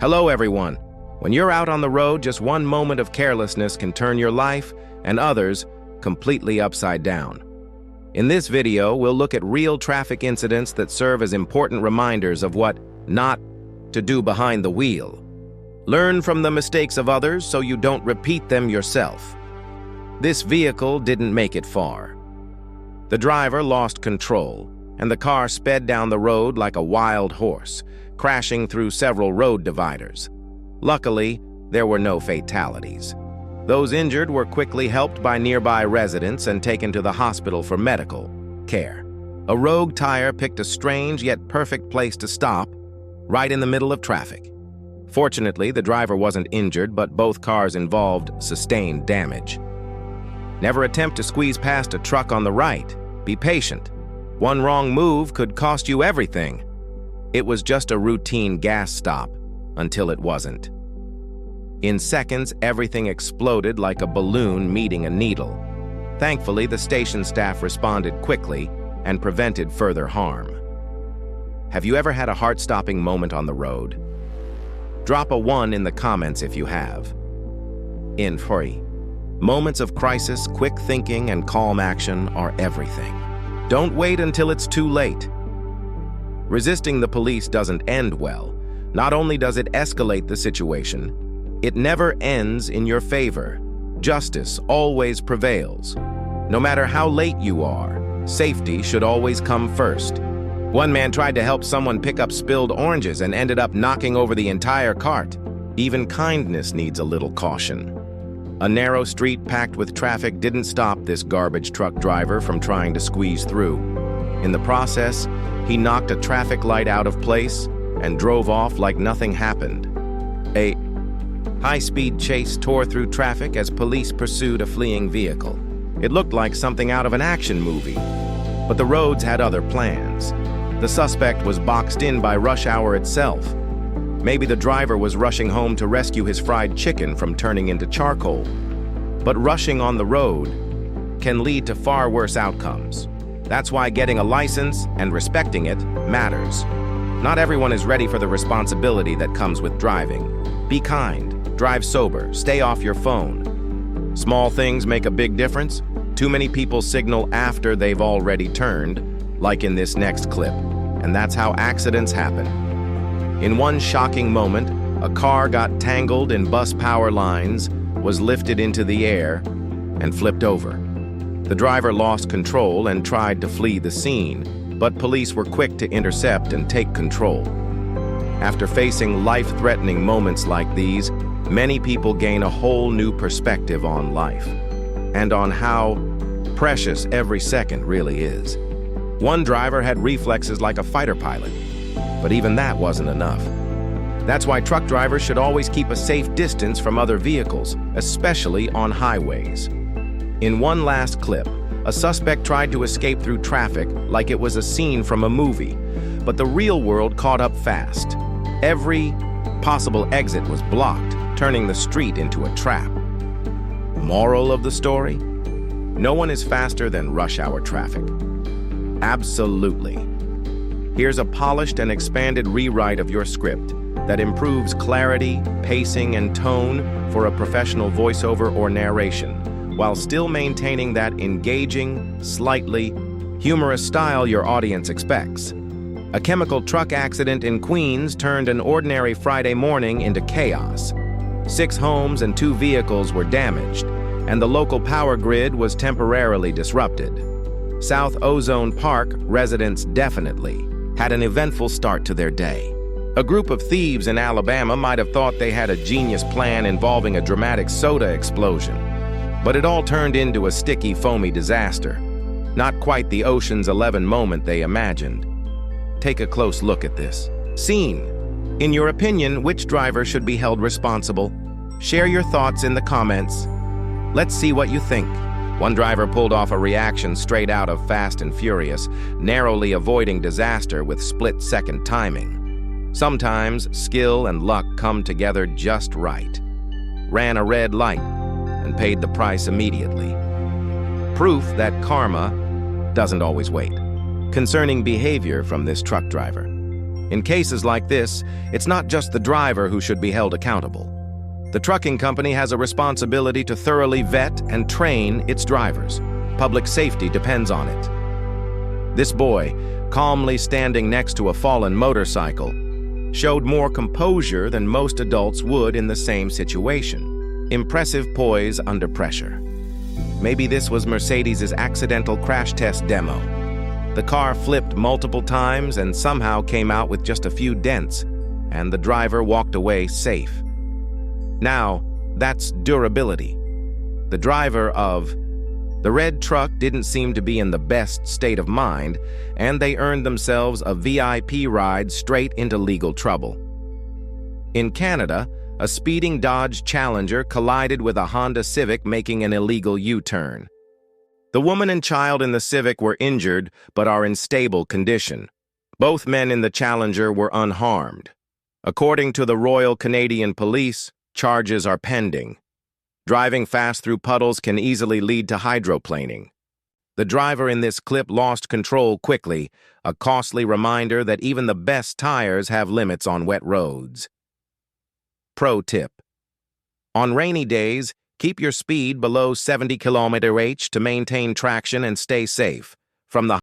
Hello, everyone. When you're out on the road, just one moment of carelessness can turn your life and others completely upside down. In this video, we'll look at real traffic incidents that serve as important reminders of what not to do behind the wheel. Learn from the mistakes of others so you don't repeat them yourself. This vehicle didn't make it far. The driver lost control, and the car sped down the road like a wild horse, crashing through several road dividers. Luckily, there were no fatalities. Those injured were quickly helped by nearby residents and taken to the hospital for medical care. A rogue tire picked a strange yet perfect place to stop, right in the middle of traffic. Fortunately, the driver wasn't injured, but both cars involved sustained damage. Never attempt to squeeze past a truck on the right. Be patient. One wrong move could cost you everything. It was just a routine gas stop, until it wasn't. In seconds, everything exploded like a balloon meeting a needle. Thankfully, the station staff responded quickly and prevented further harm. Have you ever had a heart-stopping moment on the road? Drop a 1 in the comments if you have. In free. Moments of crisis, quick thinking, and calm action are everything. Don't wait until it's too late. Resisting the police doesn't end well. Not only does it escalate the situation, it never ends in your favor. Justice always prevails. No matter how late you are, safety should always come first. One man tried to help someone pick up spilled oranges and ended up knocking over the entire cart. Even kindness needs a little caution. A narrow street packed with traffic didn't stop this garbage truck driver from trying to squeeze through. In the process, he knocked a traffic light out of place and drove off like nothing happened. A high-speed chase tore through traffic as police pursued a fleeing vehicle. It looked like something out of an action movie, but the roads had other plans. The suspect was boxed in by rush hour itself. Maybe the driver was rushing home to rescue his fried chicken from turning into charcoal. But rushing on the road can lead to far worse outcomes. That's why getting a license and respecting it matters. Not everyone is ready for the responsibility that comes with driving. Be kind, drive sober, stay off your phone. Small things make a big difference. Too many people signal after they've already turned, like in this next clip, and that's how accidents happen. In one shocking moment, a car got tangled in bus power lines, was lifted into the air, and flipped over. The driver lost control and tried to flee the scene, but police were quick to intercept and take control. After facing life-threatening moments like these, many people gain a whole new perspective on life and on how precious every second really is. One driver had reflexes like a fighter pilot, but even that wasn't enough. That's why truck drivers should always keep a safe distance from other vehicles, especially on highways. In one last clip, a suspect tried to escape through traffic like it was a scene from a movie, but the real world caught up fast. Every possible exit was blocked, turning the street into a trap. Moral of the story? No one is faster than rush hour traffic. Absolutely. Here's a polished and expanded rewrite of your script that improves clarity, pacing, and tone for a professional voiceover or narration, while still maintaining that engaging, slightly humorous style your audience expects. A chemical truck accident in Queens turned an ordinary Friday morning into chaos. 6 homes and 2 vehicles were damaged, and the local power grid was temporarily disrupted. South Ozone Park residents definitely had an eventful start to their day. A group of thieves in Alabama might have thought they had a genius plan involving a dramatic soda explosion, but it all turned into a sticky, foamy disaster. Not quite the Ocean's 11 moment they imagined. Take a close look at this scene. In your opinion, which driver should be held responsible? Share your thoughts in the comments. Let's see what you think. One driver pulled off a reaction straight out of Fast and Furious, narrowly avoiding disaster with split-second timing. Sometimes skill and luck come together just right. Ran a red light and paid the price immediately. Proof that karma doesn't always wait. Concerning behavior from this truck driver. In cases like this, it's not just the driver who should be held accountable. The trucking company has a responsibility to thoroughly vet and train its drivers. Public safety depends on it. This boy, calmly standing next to a fallen motorcycle, showed more composure than most adults would in the same situation. Impressive poise under pressure. Maybe this was Mercedes's accidental crash test demo. The car flipped multiple times and somehow came out with just a few dents, and the driver walked away safe. Now, that's durability. The driver of the red truck didn't seem to be in the best state of mind, and they earned themselves a VIP ride straight into legal trouble. In Canada, a speeding Dodge Challenger collided with a Honda Civic making an illegal U-turn. The woman and child in the Civic were injured but are in stable condition. Both men in the Challenger were unharmed. According to the Royal Canadian Police, charges are pending. Driving fast through puddles can easily lead to hydroplaning. The driver in this clip lost control quickly, a costly reminder that even the best tires have limits on wet roads. Pro tip: on rainy days, keep your speed below 70 km/h to maintain traction and stay safe. From the